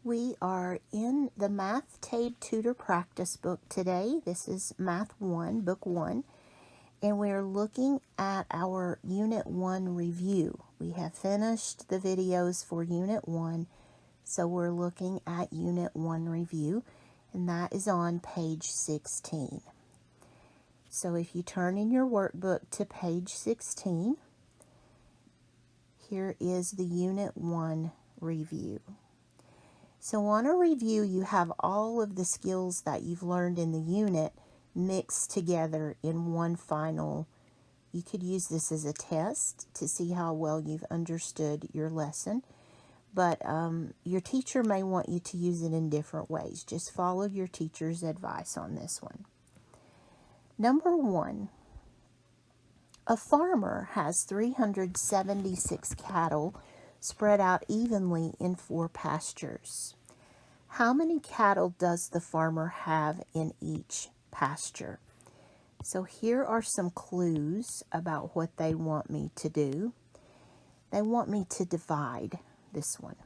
We are in the Math Tape Tutor Practice book today. This is Math 1, Book 1, and we're looking at our Unit 1 review. We have finished the videos for Unit 1, so we're looking at Unit 1 review, and that is on page 16. So if you turn in your workbook to page 16, here is the Unit 1 review. So on a review, you have all of the skills that you've learned in the unit mixed together in one final. You could use this as a test to see how well you've understood your lesson, but your teacher may want you to use it in different ways. Just follow your teacher's advice on this one. Number 1, a farmer has 376 cattle spread out evenly in 4 pastures. How many cattle does the farmer have in each pasture? So here are some clues about what they want me to do. They want me to divide this one.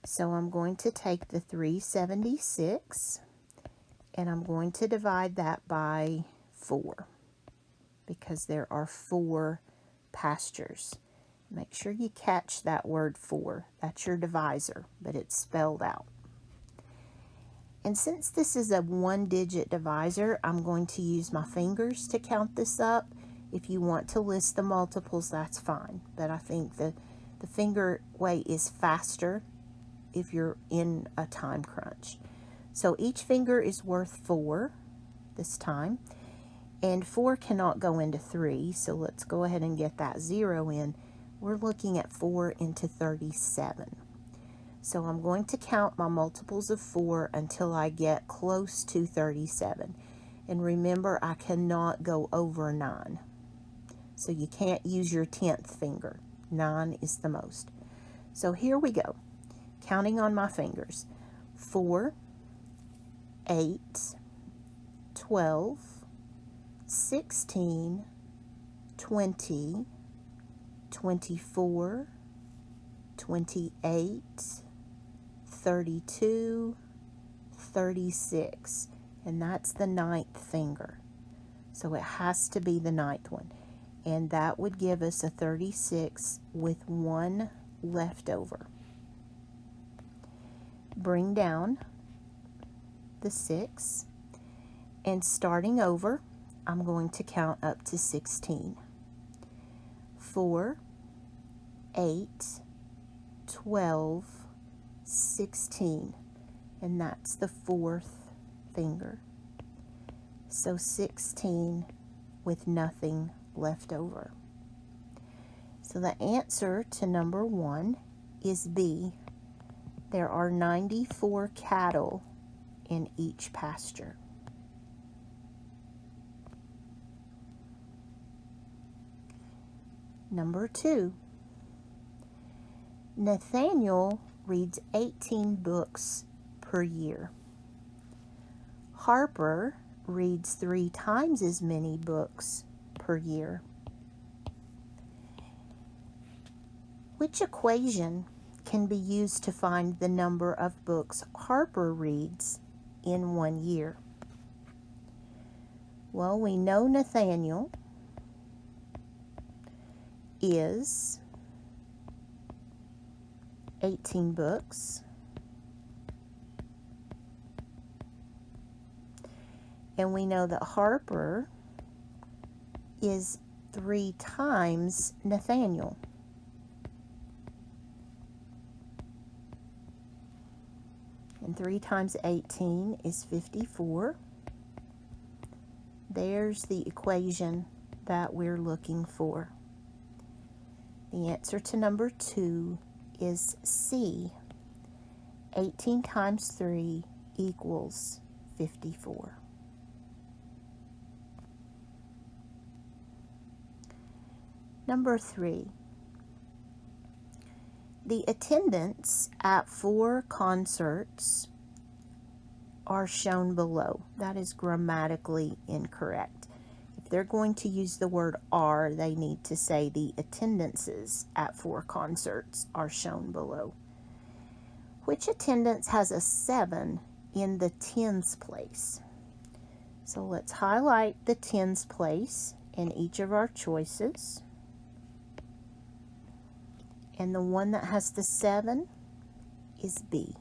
So I'm going to take the 376 and I'm going to divide that by 4 because there are 4 pastures. Make sure you catch that word 4. That's your divisor, but it's spelled out. And since this is a 1-digit divisor, I'm going to use my fingers to count this up. If you want to list the multiples, that's fine. But I think the finger way is faster if you're in a time crunch. So each finger is worth 4 this time. And 4 cannot go into 3, so let's go ahead and get that 0 in. We're looking at 4 into 37. So I'm going to count my multiples of 4 until I get close to 37. And remember, I cannot go over 9. So you can't use your 10th finger. 9 is the most. So here we go. Counting on my fingers. 4, 8, 12, 16, 20, 24, 28, 32, 36, and that's the 9th finger. So it has to be the 9th one. And that would give us a 36 with 1 left over. Bring down the 6, and starting over, I'm going to count up to 16. 4, 8, 12, 16, and that's the 4th finger. So 16 with nothing left over. So the answer to number 1 is B. There are 94 cattle in each pasture. Number 2. Nathaniel reads 18 books per year. Harper reads 3 times as many books per year. Which equation can be used to find the number of books Harper reads in 1 year? Well, we know Nathaniel is 18 books, and we know that Harper is 3 times Nathaniel. And 3 times 18 is 54. There's the equation that we're looking for. The answer to number 2 is C. 18 times 3 equals 54. Number 3. The attendance at 4 concerts are shown below. That is grammatically incorrect. If they're going to use the word are, they need to say the attendances at 4 concerts are shown below. Which attendance has a 7 in the tens place? So let's highlight the tens place in each of our choices. And the one that has the 7 is B.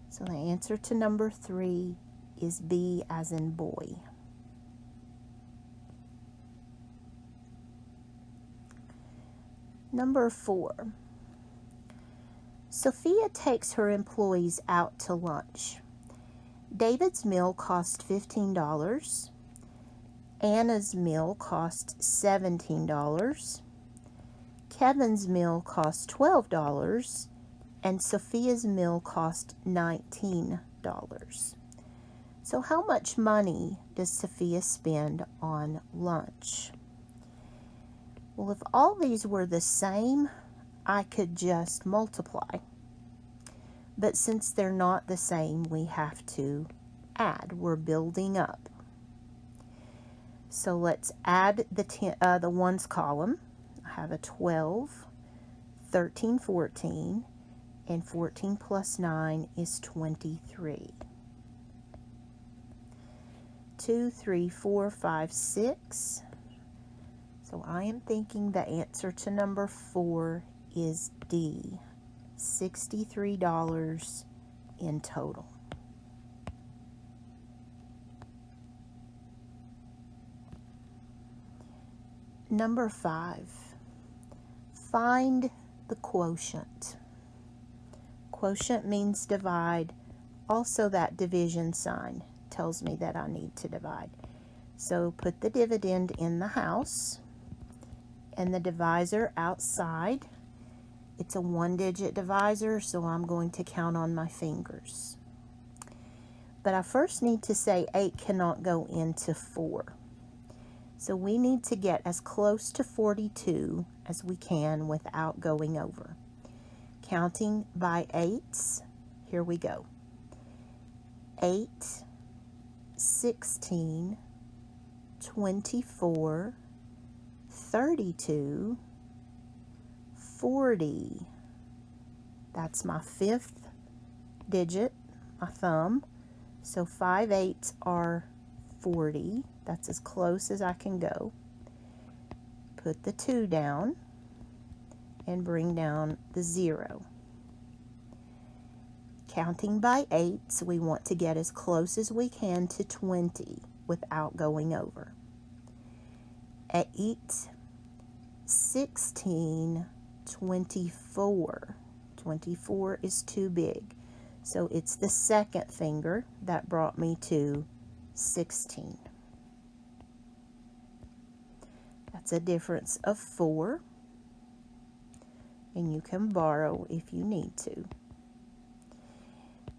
So the answer to number 3 is B as in boy. Number 4. Sophia takes her employees out to lunch. David's meal cost $15. Anna's meal cost $17. Kevin's meal cost $12. And Sophia's meal cost $19. So how much money does Sophia spend on lunch? Well, if all these were the same, I could just multiply. But since they're not the same, we have to add. We're building up. So let's add the ones column. I have a 12, 13, 14, and 14 plus 9 is 23. 2, 3, 4, 5, 6. So I am thinking the answer to number 4 is D, $63 in total. Number 5, find the quotient. Quotient means divide. Also, that division sign tells me that I need to divide. So put the dividend in the house and the divisor outside. It's a 1-digit divisor, so I'm going to count on my fingers. But I first need to say 8 cannot go into 4. So we need to get as close to 42 as we can without going over. Counting by 8s, here we go. 8, 16, 24, 32, 40. That's my 5th digit, my thumb. So 5 8s are 40. That's as close as I can go. Put the 2 down and bring down the 0. Counting by 8s, we want to get as close as we can to 20 without going over. 8, 16, 24. 24 is too big. So it's the second finger that brought me to 16. That's a difference of 4. And you can borrow if you need to.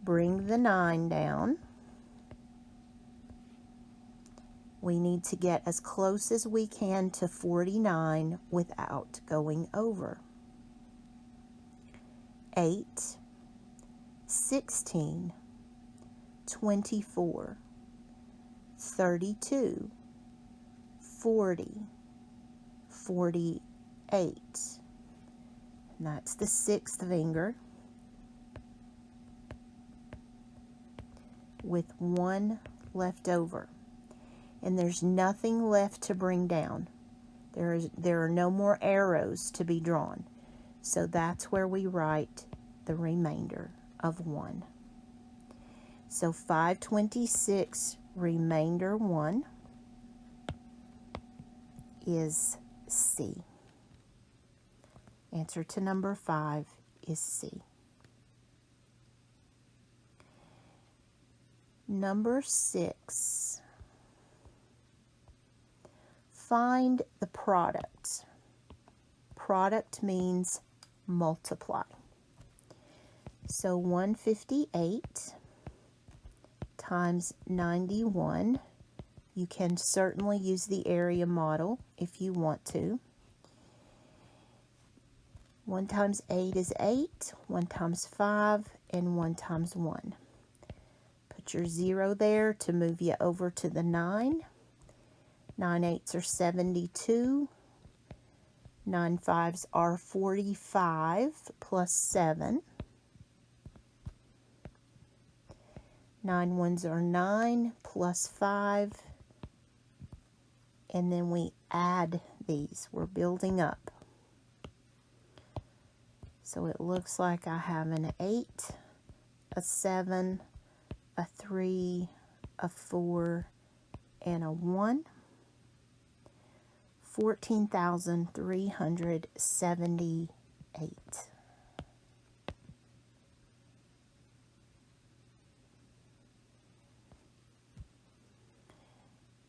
Bring the 9 down. We need to get as close as we can to 49 without going over. 8, 16, 24, 32, 40, 48. And that's the 6th finger with 1 left over. And there's nothing left to bring down. There are no more arrows to be drawn. So that's where we write the remainder of 1. So 526 remainder 1 is C. Answer to number 5 is C. Number 6. Find the product. Product means multiply. So 158 times 91. You can certainly use the area model if you want to. 1 times 8 is 8, 1 times 5, and 1 times 1. Put your 0 there to move you over to the 9. 9 8s are 72. 9 5s are 45 plus 7. 9 ones are 9 plus 5. And then we add these. We're building up. So it looks like I have an 8, a 7, a 3, a 4, and a 1. 14,378.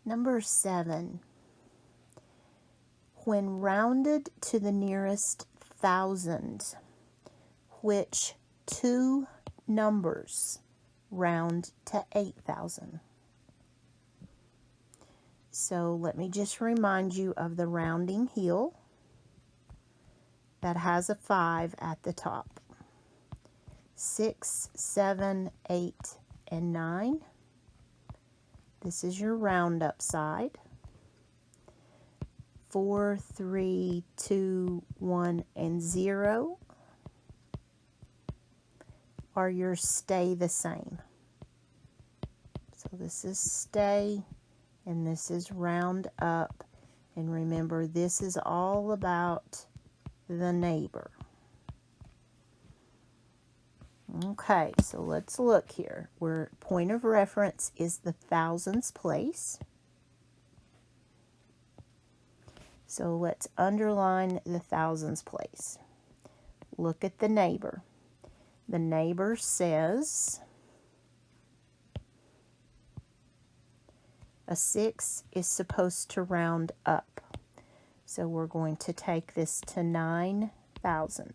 Number 7. When rounded to the nearest thousand, which two numbers round to 8,000? So let me just remind you of the rounding heel that has a 5 at the top. 6, 7, 8, and 9. This is your round up side. 4, 3, 2, 1, and 0 are your stay the same. So this is stay, and this is round up. And remember, this is all about the neighbor. Okay, so let's look here. Where point of reference is the thousands place. So let's underline the thousands place. Look at the neighbor. The neighbor says a 6 is supposed to round up. So we're going to take this to 9,000.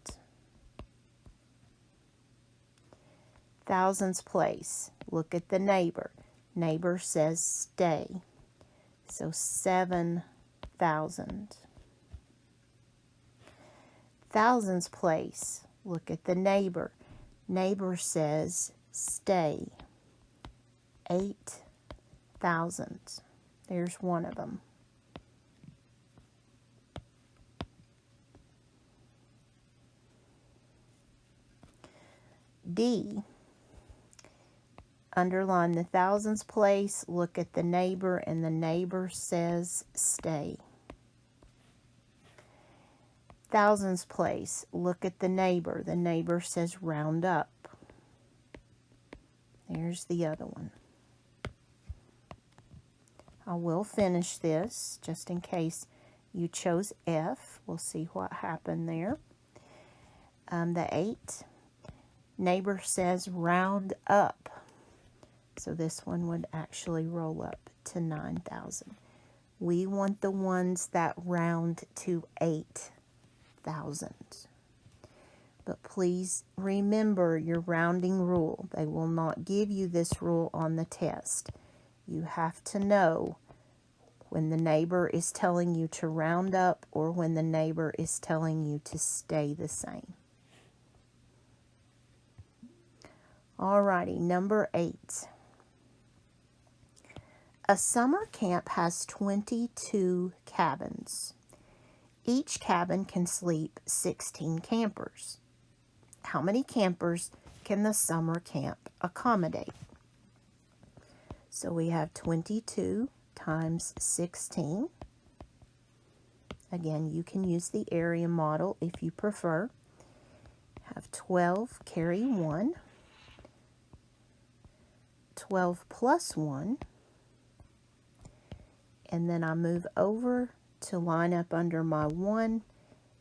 Thousands place. Look at the neighbor. Neighbor says stay. So 7,000. Thousands place. Look at the neighbor. Neighbor says stay. 8,000. There's one of them. D. Underline the thousands place. Look at the neighbor, and the neighbor says stay. Thousands place. Look at the neighbor. The neighbor says round up. There's the other one. I will finish this just in case you chose F. We'll see what happened there. The 8. Neighbor says round up. So this one would actually roll up to 9,000. We want the ones that round to 8,000. But please remember your rounding rule. They will not give you this rule on the test. You have to know when the neighbor is telling you to round up or when the neighbor is telling you to stay the same. Alrighty, number 8. A summer camp has 22 cabins. Each cabin can sleep 16 campers. How many campers can the summer camp accommodate? So we have 22 times 16. Again, you can use the area model if you prefer. Have 12, carry 1. 12 plus 1. And then I move over to line up under my 1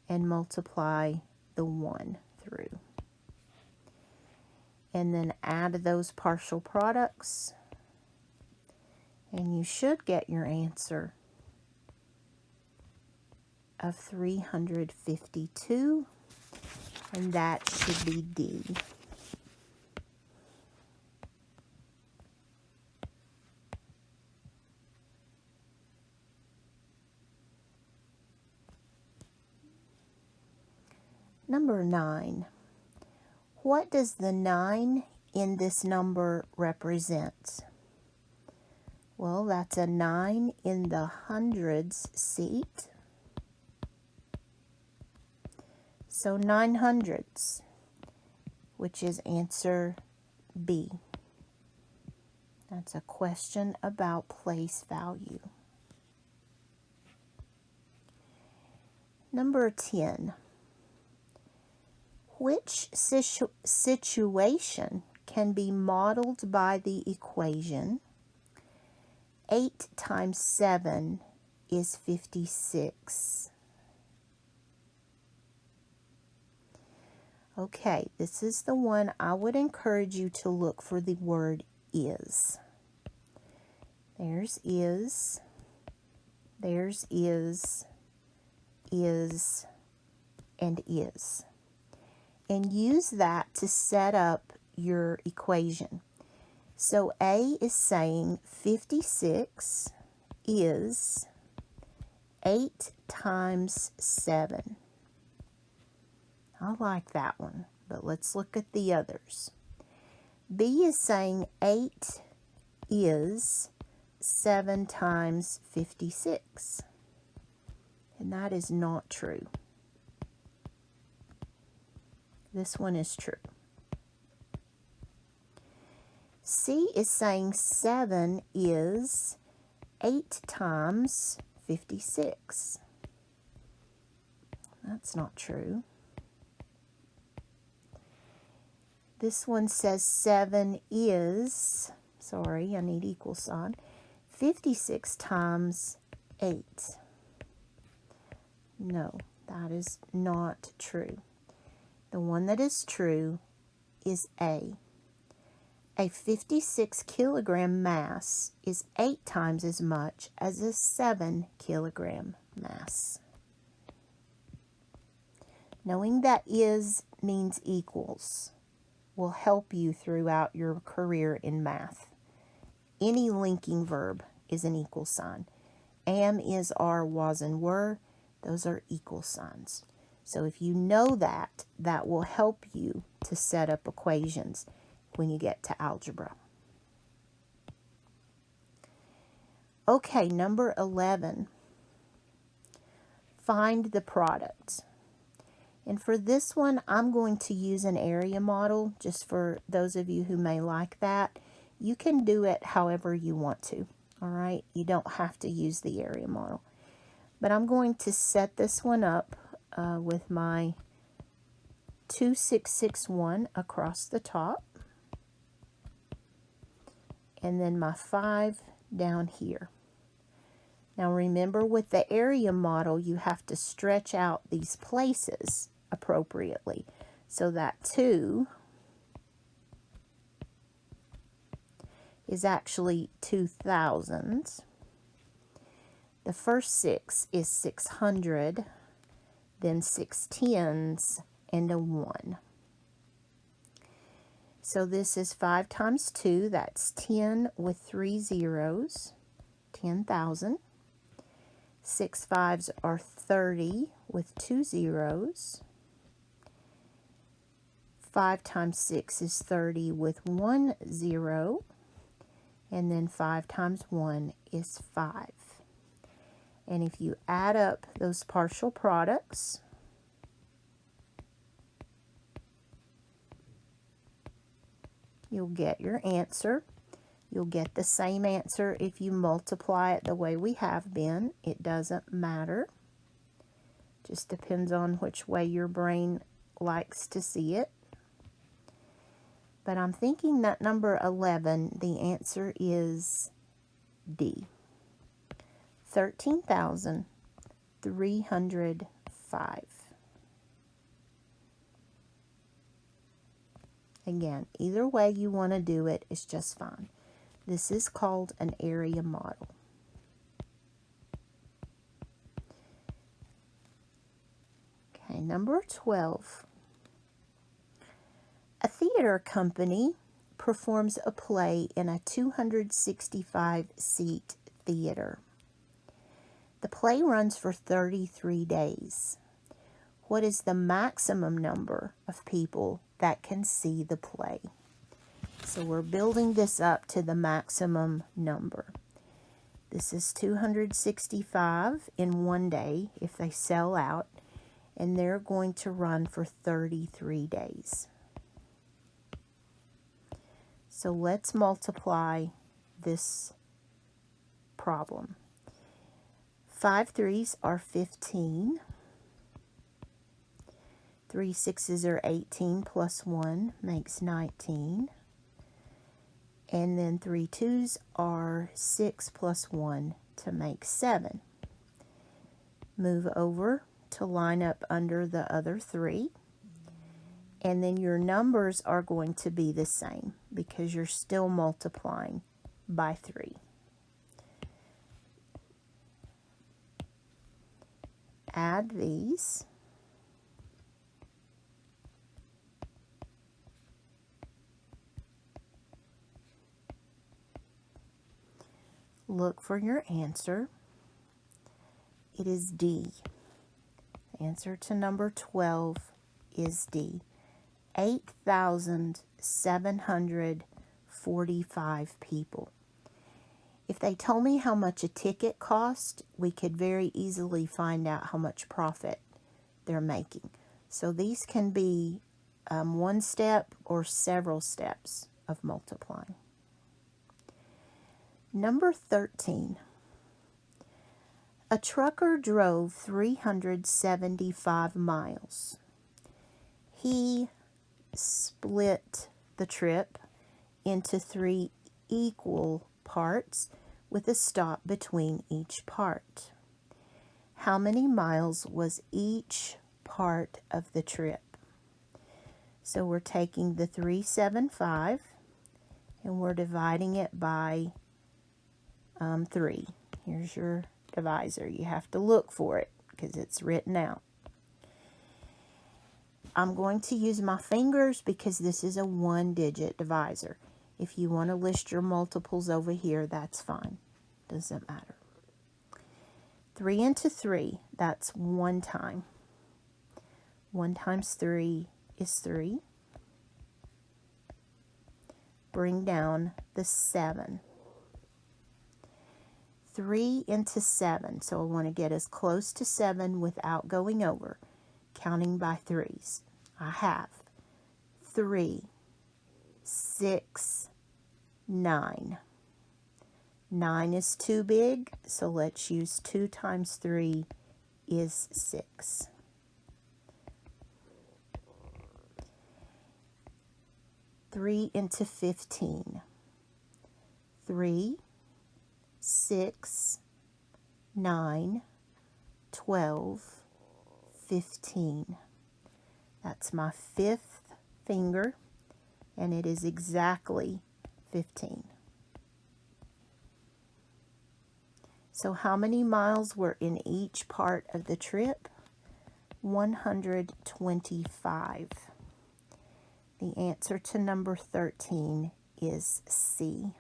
and multiply the 1 through. And then add those partial products. And you should get your answer of 352. And that should be D. Number 9. What does the 9 in this number represent? Well, that's a 9 in the hundreds seat. So 9 hundredths, which is answer B. That's a question about place value. Number 10. Which situation can be modeled by the equation 8 times 7 is 56? Okay, this is the one I would encourage you to look for the word is. There's is, there's is, and is. And use that to set up your equation. So A is saying 56 is 8 times 7. I like that one, but let's look at the others. B is saying 8 is 7 times 56. And that is not true. This one is true. C is saying 7 is 8 times 56. That's not true. This one says 7 is, sorry, I need equal sign, 56 times 8. No, that is not true. The one that is true is A. A 56 kilogram mass is 8 times as much as a 7 kilogram mass. Knowing that is means equals will help you throughout your career in math. Any linking verb is an equal sign. Am, is, are, was, and were, those are equal signs. So if you know that, that will help you to set up equations when you get to algebra. Okay, number 11. Find the product. And for this one, I'm going to use an area model, just for those of you who may like that. You can do it however you want to, all right? You don't have to use the area model. But I'm going to set this one up with my 2661 across the top. And then my 5 down here. Now remember, with the area model, you have to stretch out these places appropriately. So that 2 is actually 2000s. The first 6 is 600, then 6 tens, and a 1. So this is 5 times 2, that's 10 with 3 zeros, 10,000. 6 5s are 30 with 2 zeros. 5 times 6 is 30 with 1 0. And then 5 times 1 is 5. And if you add up those partial products, you'll get your answer. You'll get the same answer if you multiply it the way we have been. It doesn't matter. Just depends on which way your brain likes to see it. But I'm thinking that number 11, the answer is D. 13,305. Again, either way you want to do it is just fine. This is called an area model. Okay, number 12. A theater company performs a play in a 265-seat theater. The play runs for 33 days. What is the maximum number of people that can see the play? So we're building this up to the maximum number. This is 265 in one day if they sell out, and they're going to run for 33 days. So let's multiply this problem. 5 3s are 15. 3 6s are 18 plus 1 makes 19. And then 3 2s are 6 plus 1 to make 7. Move over to line up under the other 3. And then your numbers are going to be the same because you're still multiplying by 3. Add these. Look for your answer. It is D. The answer to number 12 is D. 8,745 people. If they told me how much a ticket cost, we could very easily find out how much profit they're making. So these can be one step or several steps of multiplying. Number 13. A trucker drove 375 miles. He split the trip into 3 equal parts with a stop between each part. How many miles was each part of the trip? So we're taking the 375 and we're dividing it by 3. Here's your divisor. You have to look for it because it's written out. I'm going to use my fingers because this is a 1-digit divisor. If you want to list your multiples over here, that's fine. Doesn't matter. 3 into 3, that's 1 time. 1 times 3 is 3. Bring down the 7. 3 into 7, so I want to get as close to 7 without going over, counting by 3s. I have 3, 6, 9. 9 is too big, so let's use 2 times 3 is 6. 3 into 15. 3, 6, 9, 12, 15. That's my 5th finger, and it is exactly 15. So how many miles were in each part of the trip? 125. The answer to number 13 is C.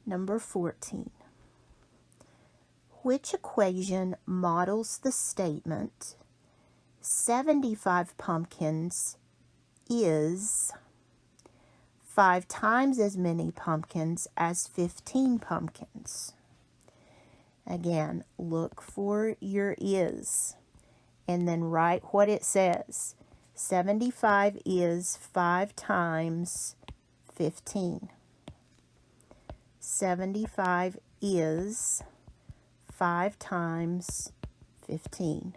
Number 14. Which equation models the statement 75 pumpkins is 5 times as many pumpkins as 15 pumpkins? Again, look for your is and then write what it says. 75 is 5 times 15. 75 is 5 times 15.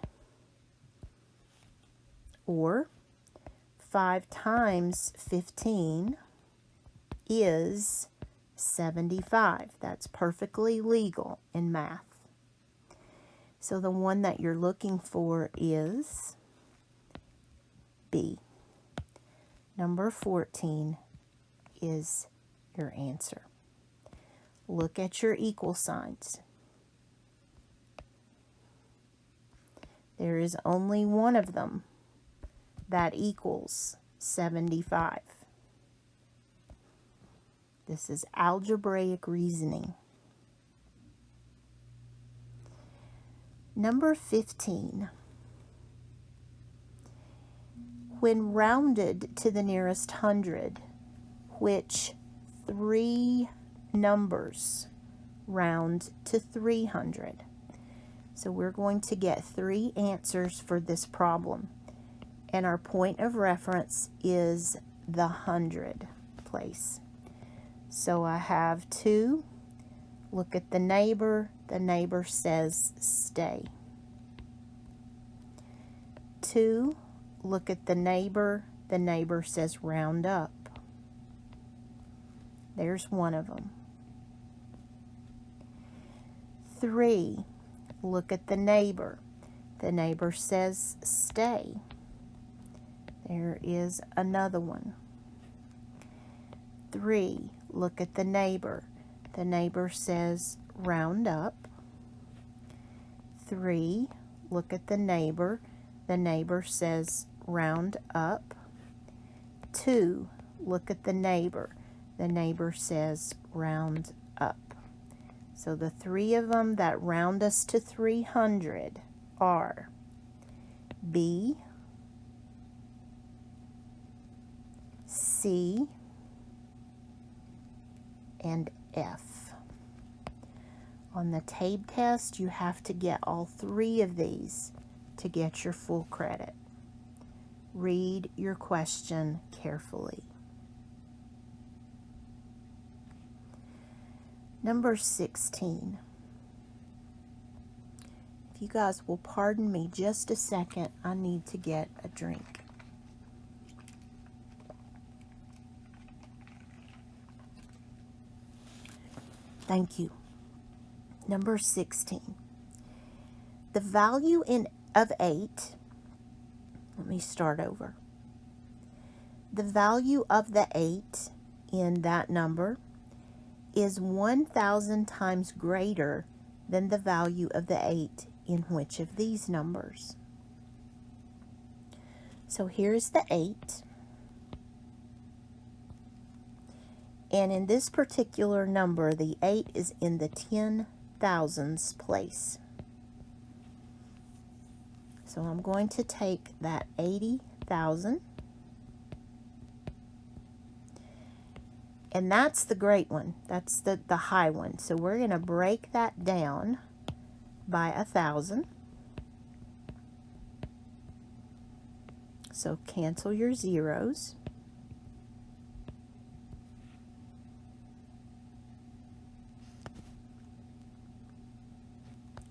Or 5 times 15 is 75. That's perfectly legal in math. So the one that you're looking for is B. Number 14 is your answer. Look at your equal signs. There is only one of them that equals 75. This is algebraic reasoning. Number 15. When rounded to the nearest 100, which 3 numbers round to 300? So we're going to get 3 answers for this problem. and our point of reference is the hundred place. So I have 2, look at the neighbor says stay. 2, look at the neighbor says round up. There's one of them. 3, look at the neighbor says stay. There is another one. 3, look at the neighbor says round up. 3, look at the neighbor says round up. 2, look at the neighbor says round up. So the 3 of them that round us to 300 are B, C, and F. On the TABE test, you have to get all 3 of these to get your full credit. Read your question carefully. Number 16. If you guys will pardon me just a second, I need to get a drink. Thank you. Number 16. The value of 8, let me start over. The value of the 8 in that number is 1,000 times greater than the value of the 8 in which of these numbers? So here's the 8. And in this particular number, the 8 is in the 10,000s place. So I'm going to take that 80,000. And that's the great one. That's the high one. So we're going to break that down by 1,000. So cancel your zeros.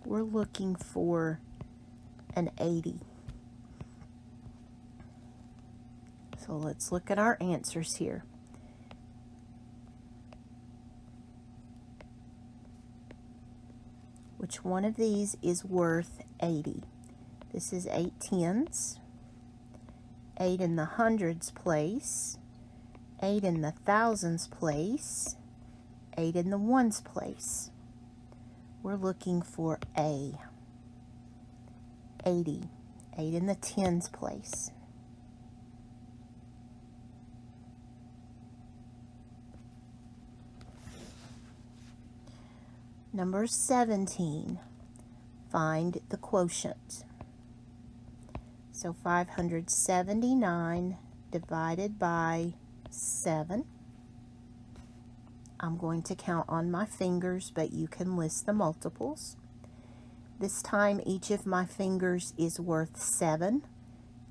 We're looking for an 80. So let's look at our answers here. Which one of these is worth 80? This is 8 tens, 8 in the hundreds place, 8 in the thousands place, 8 in the ones place. We're looking for A. 80, 8 in the tens place. Number 17, find the quotient. So 579 divided by 7. I'm going to count on my fingers, but you can list the multiples. This time each of my fingers is worth 7,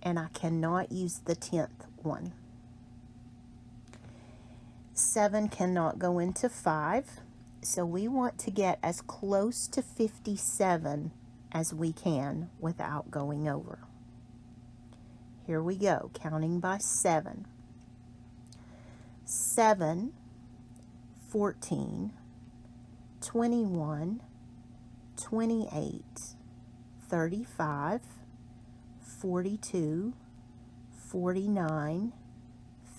and I cannot use the 10th one. 7 cannot go into 5. So we want to get as close to 57 as we can without going over. Here we go, counting by 7. 7, 14, 21, 28, 35, 42, 49,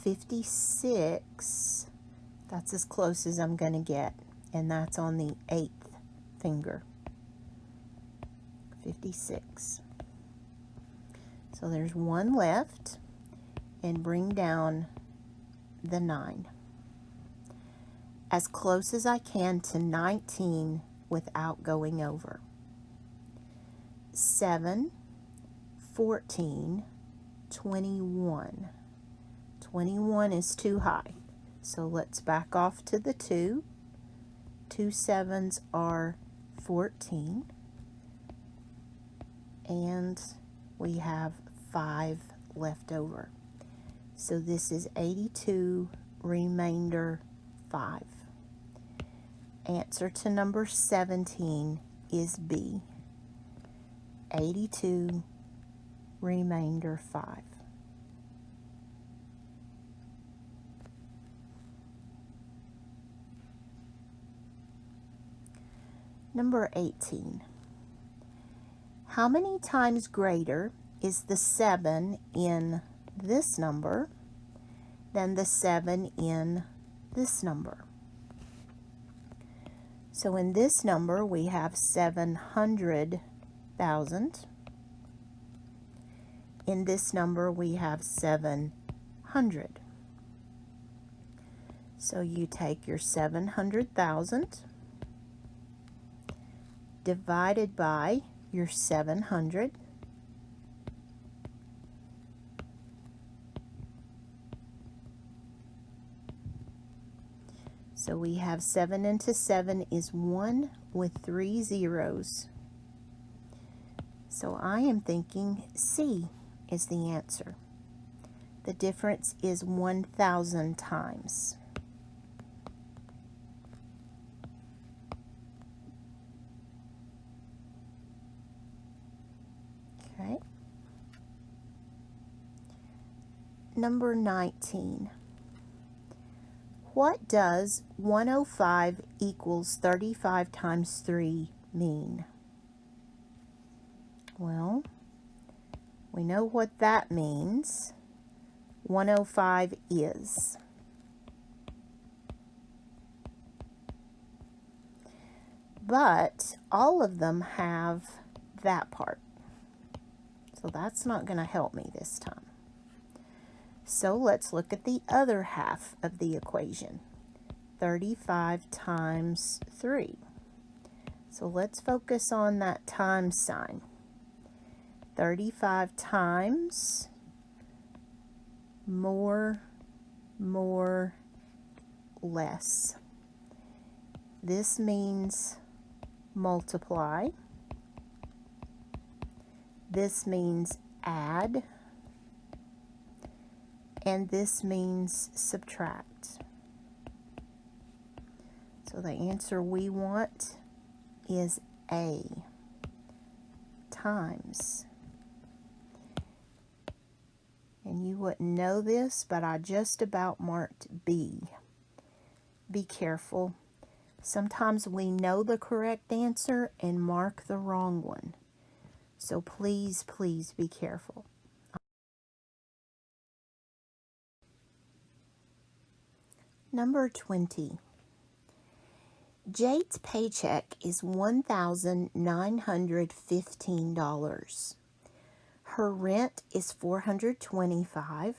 56. That's as close as I'm going to get. And that's on the 8th finger. 56. So there's one left, and bring down the 9. As close as I can to 19 without going over. 7, 14, 21. 21 is too high. So let's back off to the 2. 2 sevens are 14, and we have 5 left over. So this is 82 remainder 5. Answer to number 17 is B, 82 remainder 5. Number 18. How many times greater is the 7 in this number than the 7 in this number? So in this number we have 700,000. In this number we have 700. So you take your 700,000 divided by your 700. So we have 7 into 7 is 1 with 3 zeros. So I am thinking C is the answer. The difference is 1,000 times. Okay. Number 19. What does 105 equals 35 times 3 mean? Well, we know what that means. 105 is. But all of them have that part. So that's not going to help me this time. So let's look at the other half of the equation. 35 times 3. So let's focus on that times sign. 35 times more, less. This means multiply. This means add. And this means subtract. So the answer we want is A, times. And you wouldn't know this, but I just about marked B. Be careful. Sometimes we know the correct answer and mark the wrong one. So please, please be careful. Number 20. Jade's paycheck is $1,915. Her rent is $425.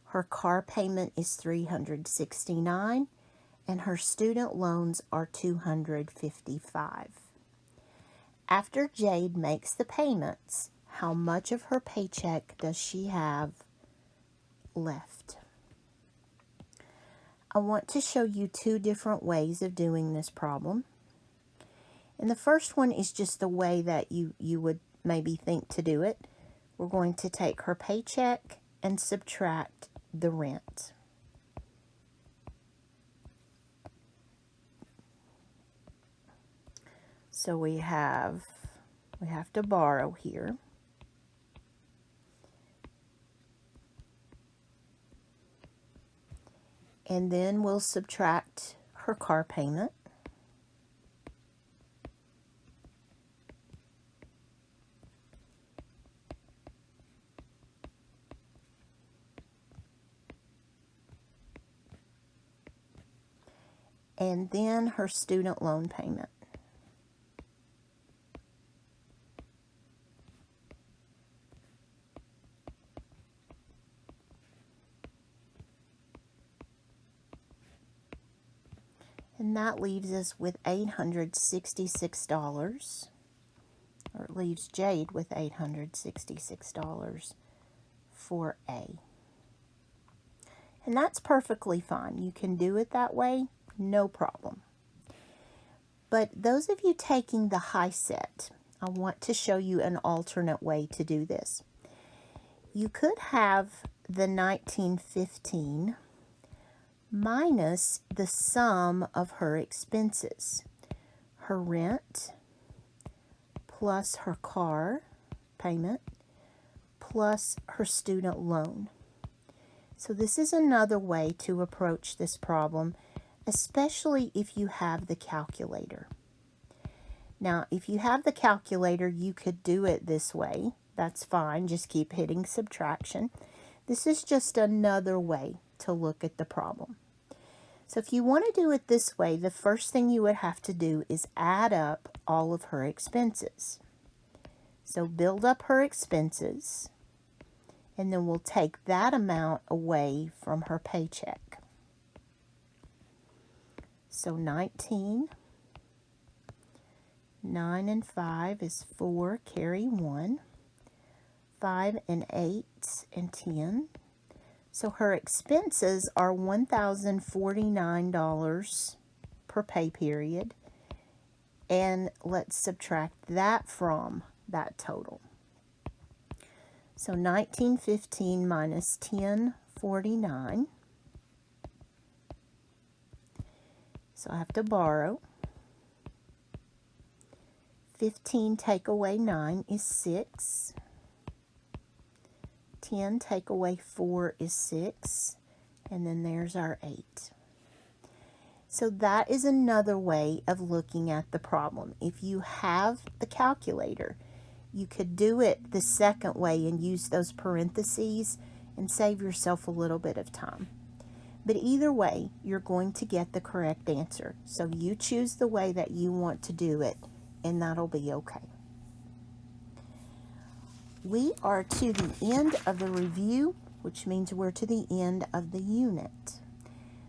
Her car payment is $369, and her student loans are $255. After Jade makes the payments, how much of her paycheck does she have left? I want to show you two different ways of doing this problem. And the first one is just the way that you would maybe think to do it. We're going to take her paycheck and subtract the rent. So we have to borrow here. And then we'll subtract her car payment. And then her student loan payment. And that leaves us with $866, or it leaves Jade with $866 for A. And that's perfectly fine. You can do it that way, no problem. But those of you taking the high set, I want to show you an alternate way to do this. you could have the 1915 minus the sum of her expenses. Her rent plus her car payment plus her student loan. So this is another way to approach this problem, especially if you have the calculator. Now, if you have the calculator, you could do it this way. That's fine. Just keep hitting subtraction. This is just another way to look at the problem. So if you want to do it this way, the first thing you would have to do is add up all of her expenses. So build up her expenses, and then we'll take that amount away from her paycheck. So 19, 9 and 5 is 4, carry 1, 5 and 8 and 10. So her expenses are $1,049 per pay period. And let's subtract that from that total. So 1915 minus 1049. So I have to borrow. 15 take away 9 is 6. 10 take away 4 is 6. And then there's our 8. So that is another way of looking at the problem. If you have the calculator, you could do it the second way and use those parentheses and save yourself a little bit of time. But either way, you're going to get the correct answer. So you choose the way that you want to do it, and that'll be okay. We are to the end of the review, which means we're to the end of the unit.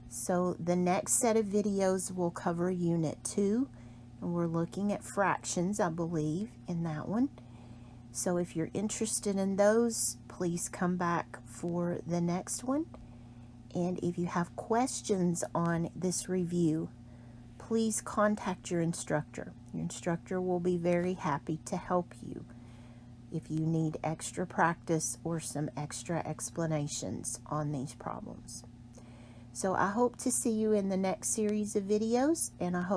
So the next set of videos will cover Unit 2, and we're looking at fractions, I believe, in that one. So if you're interested in those, please come back for the next one. And if you have questions on this review, please contact your instructor. Your instructor will be very happy to help you if you need extra practice or some extra explanations on these problems. So I hope to see you in the next series of videos, and I hope